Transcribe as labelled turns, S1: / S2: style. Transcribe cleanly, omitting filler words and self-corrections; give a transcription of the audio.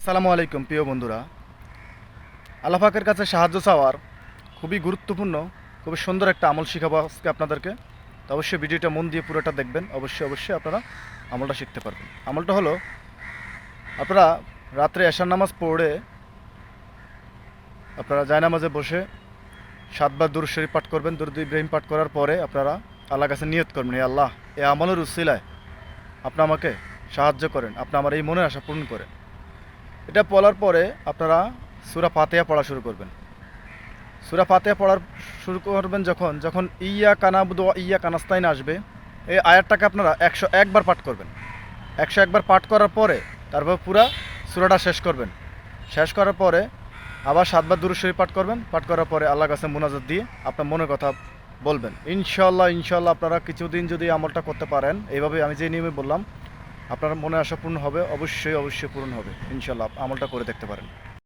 S1: আসসালামু আলাইকুম প্রিয় বন্ধুরা। আল্লাহ পাকের কাছে সাহায্য চাওয়ার খুবই গুরুত্বপূর্ণ, খুবই সুন্দর একটা আমল শিখাবো আজকে আপনাদেরকে। তো অবশ্যই ভিডিওটা মন দিয়ে পুরোটা দেখবেন, অবশ্যই আপনারা আমলটা শিখতে পারবেন। আমলটা হলো, আপনারা রাত্রে এশার নামাজ পড়ে আপনারা জায়নামাজে বসে 7 বার দুরূদ শরীফ পাঠ করবেন। দুরূদ ইব্রাহিম পাঠ করার পরে আপনারা আল্লাহর কাছে নিয়ত করবেন, হে আল্লাহ, এই আমলের উসিলায় আপনি আমাকে সাহায্য করেন, আপনি আমার এই মনের আশা পূরণ করেন। এটা বলার পরে আপনারা সূরা ফাতিহা পড়া শুরু করবেন। সূরা ফাতিহা পড়ার শুরু করবেন যখন যখন ইয়া কানাবুদু ওয়া ইয়া কানাস্তাইন আসবে, এই আয়াতটাকে আপনারা 101 বার পাঠ করবেন। 101 বার পাঠ করার পরে তারপর পুরা সূরাটা শেষ করবেন। শেষ করার পরে আবার 7 বার দুরূদ শরীফ পাঠ করবেন। পাঠ করার পরে আল্লাহর কাছে মুনাজাত দিয়ে আপনার মনের কথা বলবেন। ইনশাআল্লাহ আপনারা কিছুদিন যদি আমলটা করতে পারেন, এইভাবে আমি যে নিয়মে বললাম, আপনার মনে আশা পূর্ণ হবে, অবশ্যই পূরণ হবে ইনশাআল্লাহ। আমলটা করে দেখতে পারেন।